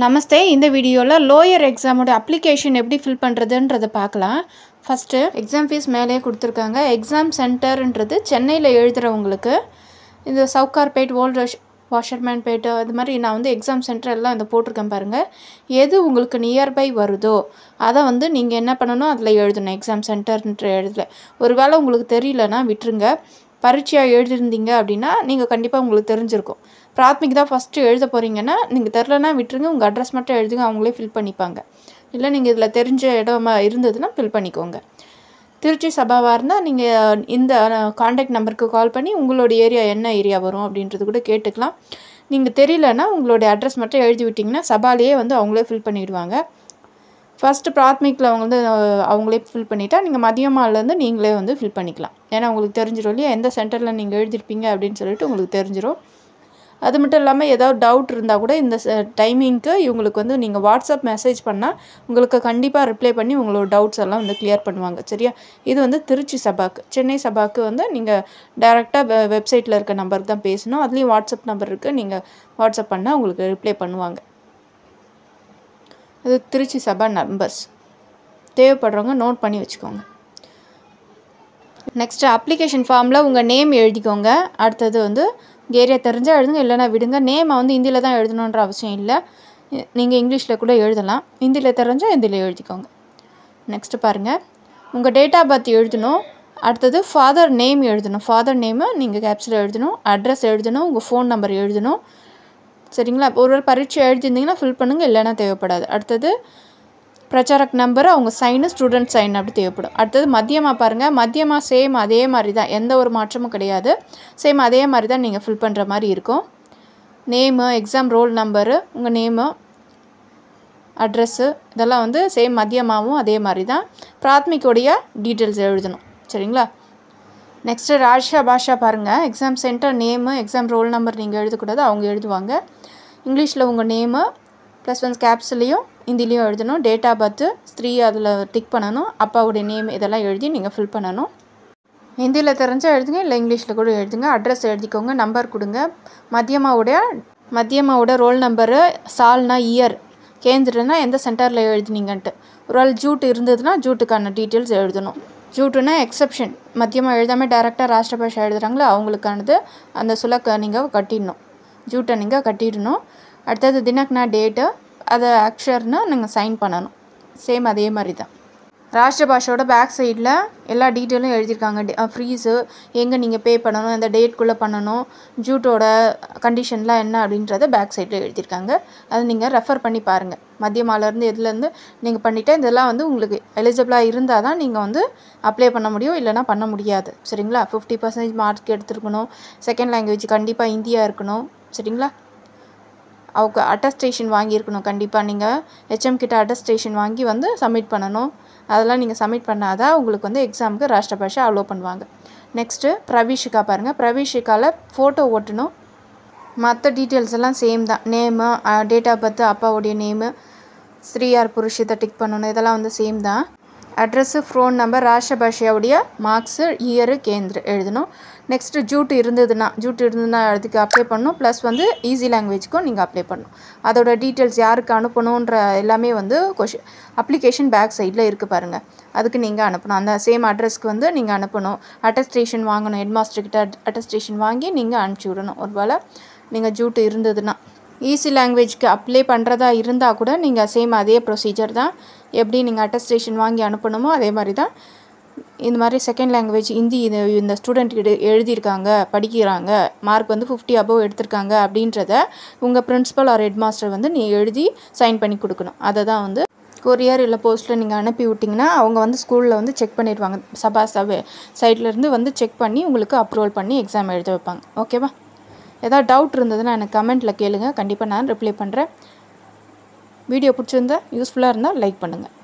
நமஸ்தே. இந்த வீடியோவில் lower எக்ஸாமோட application எப்படி ஃபில் பண்ணுறதுன்றதை பார்க்கலாம். ஃபஸ்ட்டு எக்ஸாம் ஃபீஸ் மேலேயே கொடுத்துருக்காங்க. எக்ஸாம் சென்டர்ன்றது சென்னையில் எழுதுகிறவங்களுக்கு இந்த சவுகார்பேட், ஓல்டு வாஷர்மேன்பேட்டு அது மாதிரி நான் வந்து எக்ஸாம் சென்டர் எல்லாம் இந்த போட்டிருக்கேன் பாருங்கள். எது உங்களுக்கு நியர்பை வருதோ அதை வந்து நீங்கள் என்ன பண்ணணும், அதில் எழுதணும். எக்ஸாம் சென்டர்ன்ற எழுதல. ஒரு வேளை உங்களுக்கு தெரியலன்னா விட்டுருங்க. பரீட்சையாக எழுதிருந்தீங்க அப்படின்னா நீங்கள் கண்டிப்பாக உங்களுக்கு தெரிஞ்சிருக்கும். பிராத்மிக் தான் ஃபஸ்ட்டு எழுத போகிறீங்கன்னா நீங்கள் தெரிலனா விட்டுருங்க. உங்கள் அட்ரஸ் மட்டும் எழுதுங்க, அவங்களே ஃபில் பண்ணிப்பாங்க. இல்லை நீங்கள் இதில் தெரிஞ்ச இடமா இருந்ததுன்னா ஃபில் பண்ணிக்கோங்க. திருச்சி சபாவாக இருந்தால் நீங்கள் இந்த காண்டாக்ட் நம்பருக்கு கால் பண்ணி உங்களோட ஏரியா என்ன ஏரியா வரும் அப்படின்றது கூட கேட்டுக்கலாம். நீங்கள் தெரியலன்னா உங்களுடைய அட்ரஸ் மட்டும் எழுதி விட்டிங்கன்னா சபாலேயே வந்து அவங்களே ஃபில் பண்ணிவிடுவாங்க. ஃபஸ்ட்டு பிராத்மிக்கில் அவங்க வந்து அவங்களே ஃபில் பண்ணிட்டா நீங்கள் மதியமாலேருந்து நீங்களே வந்து ஃபில் பண்ணிக்கலாம். ஏன்னா உங்களுக்கு தெரிஞ்சிடும் இல்லையா எந்த சென்டரில் நீங்கள் எழுதிருப்பீங்க அப்படின்னு சொல்லிட்டு உங்களுக்கு தெரிஞ்சிடும். அது மட்டும் இல்லாமல் ஏதாவது டவுட் இருந்தால் கூட இந்த டைமிங்க்கு இவங்களுக்கு வந்து நீங்கள் வாட்ஸ்அப் மெசேஜ் பண்ணால் உங்களுக்கு கண்டிப்பாக ரிப்ளை பண்ணி உங்களோட டவுட்ஸ் எல்லாம் வந்து கிளியர் பண்ணுவாங்க. சரியா? இது வந்து திருச்சி சபாக்கு. சென்னை சபாக்கு வந்து நீங்கள் டைரெக்டாக வெப்சைட்டில் இருக்க நம்பருக்கு தான் பேசணும். அதுலேயும் வாட்ஸ்அப் நம்பர் இருக்குது. நீங்கள் வாட்ஸ்அப் பண்ணால் உங்களுக்கு ரிப்ளை பண்ணுவாங்க. இது திருச்சி சபா நம்பர்ஸ். தேவைப்படுறவங்க நோட் பண்ணி வச்சுக்கோங்க. நெக்ஸ்ட்டு அப்ளிகேஷன் ஃபார்மில் உங்கள் நேம் எழுதிக்கோங்க. அடுத்தது வந்து ஏரியா தெரிஞ்சால் எழுதுங்க, இல்லைனா விடுங்க. நேமை வந்து ஹிந்தியில் தான் எழுதணுன்ற அவசியம் இல்லை. நீங்கள் இங்கிலீஷில் கூட எழுதலாம். ஹிந்தியில் தெரிஞ்சால் ஹிந்தியில் எழுதிக்கோங்க. நெக்ஸ்ட்டு பாருங்கள், உங்கள் டேட் ஆஃப் பர்த் எழுதணும். அடுத்தது ஃபாதர் நேம் எழுதணும். ஃபாதர் நேமை நீங்கள் கேப்ஸில் எழுதணும். அட்ரஸ் எழுதணும். உங்கள் ஃபோன் நம்பர் எழுதணும். சரிங்களா? ஒருவேளை பரீட்சை எழுதியிருந்தீங்கன்னா ஃபில் பண்ணுங்கள், இல்லைனா தேவைப்படாது. அடுத்தது பிரச்சாரக் நம்பர், அவங்க சைனு, ஸ்டூடெண்ட் சைன் அப்படி தேவைப்படும். அடுத்தது மத்தியமாக பாருங்கள். மத்தியமாக சேம் அதே மாதிரி தான், எந்த ஒரு மாற்றமும் கிடையாது. சேம் அதே மாதிரி தான் நீங்கள் ஃபில் பண்ணுற மாதிரி இருக்கும். நேமு, எக்ஸாம் ரோல் நம்பரு, உங்கள் நேமு, அட்ரெஸ்ஸு இதெல்லாம் வந்து சேம் மத்தியமாகவும் அதே மாதிரி தான். பிராத்மிக்கோடைய டீட்டெயில்ஸ் எழுதணும். சரிங்களா? நெக்ஸ்ட்டு ராஷ்யா பாஷா பாருங்கள். Exam centre name, exam roll number நீங்கள் எழுதக்கூடாது, அவங்க எழுதுவாங்க. இங்கிலீஷில் உங்கள் நேமு +1 கேப்ஸ்லேயும் ஹிந்திலையும் எழுதணும். டேட் ஆஃப் பர்த்து 3 அதில் டிக் பண்ணணும். அப்பாவுடைய நேம் இதெல்லாம் எழுதி நீங்கள் ஃபில் பண்ணணும். ஹிந்தியில் தெரிஞ்சால் எழுதுங்க, இல்லை இங்கிலீஷில் கூட எழுதுங்க. அட்ரஸ் எழுதிக்கோங்க, நம்பர் கொடுங்க. மத்தியமாவோட ரோல் நம்பரு, சால்னா இயர், கேந்திரனா எந்த சென்டரில் எழுதினீங்கன்ட்டு. ஒரு ஆள் ஜூட் இருந்ததுன்னா ஜூட்டுக்கான டீட்டெயில்ஸ் எழுதணும். ஜூட்டுனா எக்ஸப்ஷன். மத்தியமாக எழுதாமல் டேரெக்டாக ராஷ்டிரபாஷா எழுதுகிறாங்களோ அவங்களுக்கானது அந்த சுலக்க நீங்கள் கட்டிடணும். ஜூட்டை நீங்கள் கட்டிடணும். அடுத்தது தினக்னா டேட்டு, அதை அக்ஷர்னா நீங்கள் சைன் பண்ணணும். சேம் அதே மாதிரி தான். ராஷ்டிரபாஷோட பேக் சைடில் எல்லா டீட்டெயிலும் எழுதியிருக்காங்க. ஃப்ரீஸு எங்கே நீங்கள் பே பண்ணணும், எந்த டேட்குள்ளே பண்ணணும், ஜூட்டோட கண்டிஷன்லாம் என்ன அப்படின்றத பேக் சைடில் எழுதியிருக்காங்க. அதை நீங்கள் ரெஃபர் பண்ணி பாருங்கள். மத்தியமாலேருந்து எதுலேருந்து நீங்கள் பண்ணிவிட்டு இதெல்லாம் வந்து உங்களுக்கு எலிஜிபிளாக இருந்தால் தான் நீங்கள் வந்து அப்ளை பண்ண முடியும், இல்லைனா பண்ண முடியாது. சரிங்களா? 50% மார்க் எடுத்துருக்கணும். செகண்ட் லாங்குவேஜ் கண்டிப்பாக இந்தியா இருக்கணும். சரிங்களா? அவங்க அட்டஸ்டேஷன் வாங்கியிருக்கணும். கண்டிப்பாக நீங்கள் HM கிட்ட அட்டஸ்டேஷன் வாங்கி வந்து சப்மிட் பண்ணணும். அதெல்லாம் நீங்கள் சப்மிட் பண்ணாதான் உங்களுக்கு வந்து எக்ஸாமுக்கு ராஷ்டிரபாஷா அலோவ் பண்ணுவாங்க. நெக்ஸ்ட்டு பிரவிஷிகா பாருங்கள். பிரவிஷிகாவில் ஃபோட்டோ ஓட்டணும். மற்ற டீட்டெயில்ஸ் எல்லாம் சேம் தான். நேமு, டேட் ஆஃப் பர்த்து, அப்பாவுடைய நேமு, ஸ்ரீ ஆர் புருஷத்தை டிக் பண்ணணும். இதெல்லாம் வந்து சேம் தான். அட்ரஸ்ஸு, ஃபோன் நம்பர், ராஷ்டிரபாஷாவுடைய மார்க்ஸு, இயரு, கேந்திர எழுதணும். நெக்ஸ்ட்டு ஜூட் இருந்ததுன்னா அதுக்கு அப்ளை பண்ணணும். ப்ளஸ் வந்து ஈஸி லாங்குவேஜ்க்கும் நீங்கள் அப்ளை பண்ணணும். அதோட டீட்டெயில்ஸ் யாருக்கு அனுப்பணுன்ற எல்லாமே வந்து அப்ளிகேஷன் பேக் சைடில் இருக்குது பாருங்கள். அதுக்கு நீங்கள் அனுப்பணும். அந்த சேம் அட்ரஸ்க்கு வந்து நீங்கள் அனுப்பணும். அட்டஸ்டேஷன் வாங்கணும். ஹெட்மாஸ்டர்கிட்ட அட்டஸ்டேஷன் வாங்கி நீங்கள் அனுப்பிச்சி விடணும். ஒருவேளை நீங்கள் ஜூட் இருந்ததுன்னா. ஈஸி லாங்குவேஜ்க்கு அப்ளை பண்ணுறதா இருந்தால் கூட நீங்கள் சேம் அதே ப்ரொசீஜர் தான். எப்படி நீங்கள் அட்டஸ்டேஷன் வாங்கி அனுப்பணுமோ அதே மாதிரி தான். இந்த மாதிரி செகண்ட் லாங்குவேஜ் ஹிந்தி இந்த ஸ்டூடெண்ட் எழுதியிருக்காங்க, படிக்கிறாங்க, மார்க் வந்து 50 அபவ் எடுத்திருக்காங்க அப்படின்றத உங்கள் பிரின்ஸிபல் ஆர் ஹெட்மாஸ்டர் வந்து நீ எழுதி சைன் பண்ணி கொடுக்கணும். அதை தான் வந்து கொரியர் இல்லை போஸ்ட்டில் நீங்கள் அனுப்பி விட்டிங்கன்னா அவங்க வந்து ஸ்கூலில் வந்து செக் பண்ணிடுவாங்க. சபா சைட்லேருந்து வந்து செக் பண்ணி உங்களுக்கு அப்ரூவல் பண்ணி எக்ஸாம் எழுத வைப்பாங்க. ஓகேவா? ஏதாவது டவுட் இருந்ததுன்னா எனக்கு கமெண்ட்டில் கேளுங்க. கண்டிப்பாக நான் ரிப்ளை பண்ணுறேன். வீடியோ பிடிச்சிருந்தா யூஸ்ஃபுல்லாக இருந்தால் லைக் பண்ணுங்கள்.